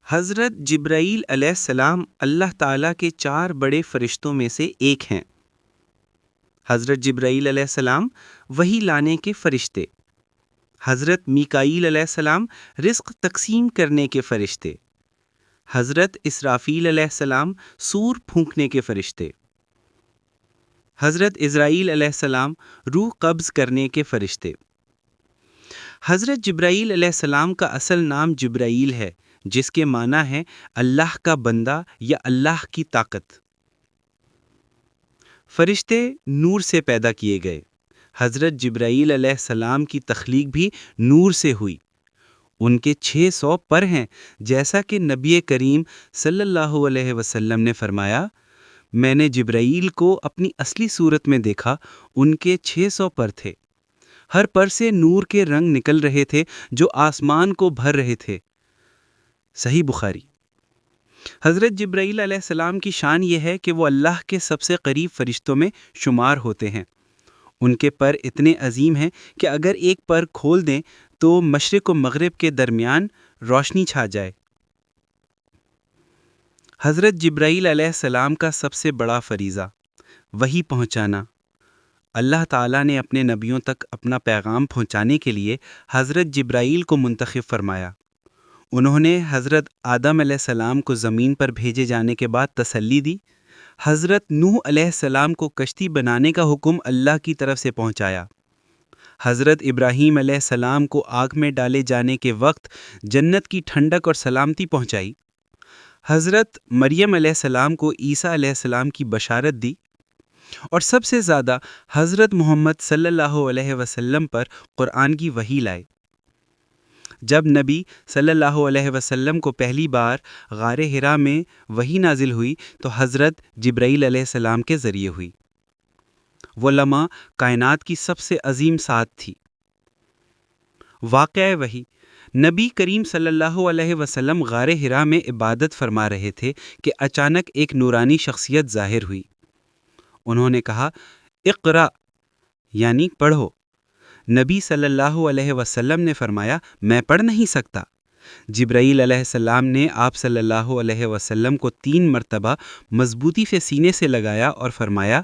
حضرت جبرائیل علیہ السلام اللہ تعالیٰ کے 4 بڑے فرشتوں میں سے ایک ہیں۔ حضرت جبرائیل علیہ السلام وحی لانے کے فرشتے، حضرت میکائیل علیہ السلام رزق تقسیم کرنے کے فرشتے، حضرت اسرافیل علیہ السلام سور پھونکنے کے فرشتے، حضرت عزرائیل علیہ السلام روح قبض کرنے کے فرشتے۔ حضرت جبرائیل علیہ السلام کا اصل نام جبرائیل ہے، جس کے معنی ہے اللہ کا بندہ یا اللہ کی طاقت۔ فرشتے نور سے پیدا کیے گئے۔ حضرت جبرائیل علیہ السلام کی تخلیق بھی نور سے ہوئی۔ ان کے 600 پر ہیں، جیسا کہ نبی کریم صلی اللہ علیہ وسلم نے فرمایا، میں نے جبرائیل کو اپنی اصلی صورت میں دیکھا، ان کے 600 پر تھے۔ ہر پر سے نور کے رنگ نکل رہے تھے جو آسمان کو بھر رہے تھے۔ صحیح بخاری۔ حضرت جبرائیل علیہ السلام کی شان یہ ہے کہ وہ اللہ کے سب سے قریب فرشتوں میں شمار ہوتے ہیں۔ ان کے پر اتنے عظیم ہیں کہ اگر ایک پر کھول دیں تو مشرق و مغرب کے درمیان روشنی چھا جائے۔ حضرت جبرائیل علیہ السلام کا سب سے بڑا فریضہ وحی پہنچانا۔ اللہ تعالیٰ نے اپنے نبیوں تک اپنا پیغام پہنچانے کے لیے حضرت جبرائیل کو منتخب فرمایا۔ انہوں نے حضرت آدم علیہ السلام کو زمین پر بھیجے جانے کے بعد تسلی دی۔ حضرت نوح علیہ السلام کو کشتی بنانے کا حکم اللہ کی طرف سے پہنچایا۔ حضرت ابراہیم علیہ السلام کو آگ میں ڈالے جانے کے وقت جنت کی ٹھنڈک اور سلامتی پہنچائی۔ حضرت مریم علیہ السلام کو عیسیٰ علیہ السلام کی بشارت دی، اور سب سے زیادہ حضرت محمد صلی اللہ علیہ وسلم پر قرآن کی وحی لائے۔ جب نبی صلی اللہ علیہ وسلم کو پہلی بار غار حرا میں وحی نازل ہوئی تو حضرت جبرائیل علیہ السلام کے ذریعے ہوئی۔ وہ لمحہ کائنات کی سب سے عظیم ساعت تھی۔ واقعہ وحی: نبی کریم صلی اللہ علیہ وسلم غار حرا میں عبادت فرما رہے تھے کہ اچانک ایک نورانی شخصیت ظاہر ہوئی۔ انہوں نے کہا، اقرا، یعنی پڑھو۔ نبی صلی اللہ علیہ وسلم نے فرمایا، میں پڑھ نہیں سکتا۔ جبرائیل علیہ السلام نے آپ صلی اللہ علیہ وسلم کو 3 مرتبہ مضبوطی سے سینے سے لگایا اور فرمایا،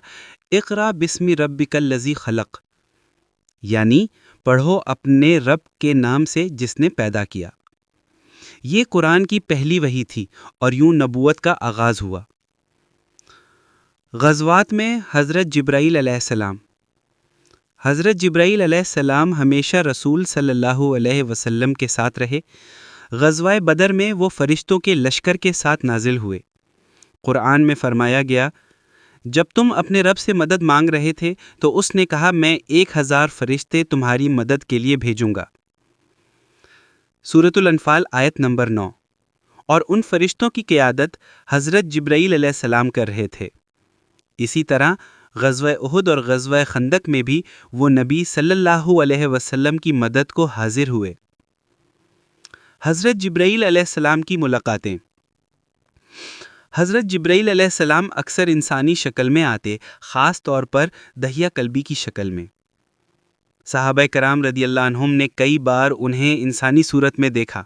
اقرا بسم ربک الذی خلق، یعنی پڑھو اپنے رب کے نام سے جس نے پیدا کیا۔ یہ قرآن کی پہلی وحی تھی اور یوں نبوت کا آغاز ہوا۔ غزوات میں حضرت جبرائیل علیہ السلام۔ حضرت جبرائیل علیہ السلام ہمیشہ رسول صلی اللہ علیہ وسلم کے ساتھ رہے۔ غزوہ بدر میں وہ فرشتوں کے لشکر کے ساتھ نازل ہوئے۔ قرآن میں فرمایا گیا، جب تم اپنے رب سے مدد مانگ رہے تھے تو اس نے کہا، میں 1000 فرشتے تمہاری مدد کے لیے بھیجوں گا۔ سورۃ الانفال آیت نمبر 9۔ اور ان فرشتوں کی قیادت حضرت جبرائیل علیہ السلام کر رہے تھے۔ اسی طرح غزوہ احد اور غزوہ خندق میں بھی وہ نبی صلی اللہ علیہ وسلم کی مدد کو حاضر ہوئے۔ حضرت جبرائیل علیہ السلام کی ملاقاتیں۔ حضرت جبرائیل علیہ السلام اکثر انسانی شکل میں آتے، خاص طور پر دحیہ کلبی کی شکل میں۔ صحابہ کرام رضی اللہ عنہم نے کئی بار انہیں انسانی صورت میں دیکھا۔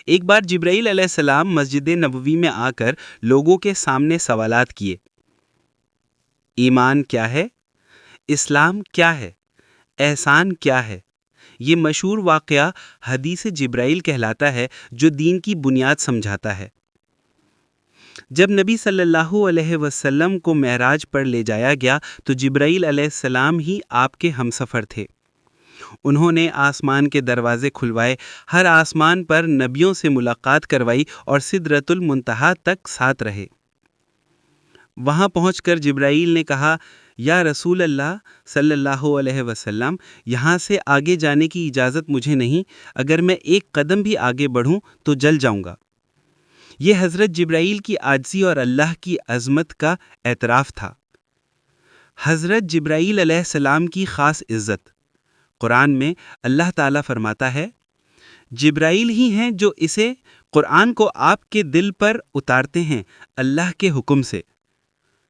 ایک بار جبرائیل علیہ السلام مسجد نبوی میں آ کر لوگوں کے سامنے سوالات کیے۔ ایمان کیا ہے؟ اسلام کیا ہے؟ احسان کیا ہے؟ یہ مشہور واقعہ حدیث جبرائیل کہلاتا ہے، جو دین کی بنیاد سمجھاتا ہے۔ جب نبی صلی اللہ علیہ وسلم کو معراج پر لے جایا گیا تو جبرائیل علیہ السلام ہی آپ کے ہمسفر تھے۔ انہوں نے آسمان کے دروازے کھلوائے، ہر آسمان پر نبیوں سے ملاقات کروائی اور سدرۃ المنتہا تک ساتھ رہے۔ وہاں پہنچ کر جبرائیل نے کہا، یا رسول اللہ صلی اللہ علیہ وسلم، یہاں سے آگے جانے کی اجازت مجھے نہیں، اگر میں ایک قدم بھی آگے بڑھوں تو جل جاؤں گا۔ یہ حضرت جبرائیل کی عاجزی اور اللہ کی عظمت کا اعتراف تھا۔ حضرت جبرائیل علیہ السلام کی خاص عزت۔ قرآن میں اللہ تعالیٰ فرماتا ہے، جبرائیل ہی ہیں جو اسے قرآن کو آپ کے دل پر اتارتے ہیں اللہ کے حکم سے۔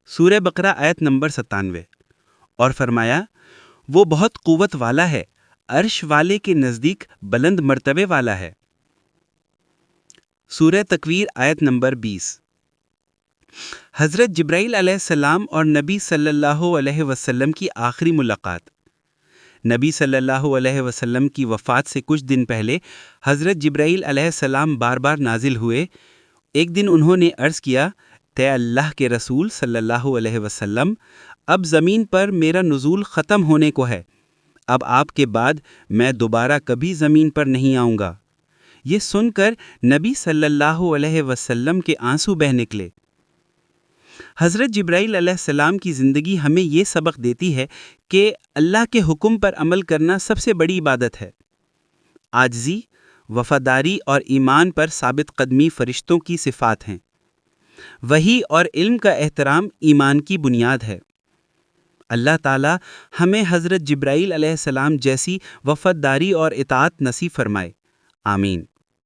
سورہ بقرہ آیت نمبر 97۔ اور فرمایا، وہ بہت قوت والا ہے، عرش والے کے نزدیک بلند مرتبے والا ہے۔ سورہ تکویر آیت نمبر 20۔ حضرت جبرائیل علیہ السلام اور نبی صلی اللہ علیہ وسلم کی آخری ملاقات۔ نبی صلی اللہ علیہ وسلم کی وفات سے کچھ دن پہلے حضرت جبرائیل علیہ السلام بار بار نازل ہوئے۔ ایک دن انہوں نے عرض کیا، اے اللہ کے رسول صلی اللہ علیہ وسلم، اب زمین پر میرا نزول ختم ہونے کو ہے، اب آپ کے بعد میں دوبارہ کبھی زمین پر نہیں آؤں گا۔ یہ سن کر نبی صلی اللہ علیہ وسلم کے آنسو بہہ نکلے۔ حضرت جبرائیل علیہ السلام کی زندگی ہمیں یہ سبق دیتی ہے کہ اللہ کے حکم پر عمل کرنا سب سے بڑی عبادت ہے۔ عاجزی، وفاداری اور ایمان پر ثابت قدمی فرشتوں کی صفات ہیں۔ وحی اور علم کا احترام ایمان کی بنیاد ہے۔ اللہ تعالی ہمیں حضرت جبرائیل علیہ السلام جیسی وفاداری اور اطاعت نصیب فرمائے۔ آمین۔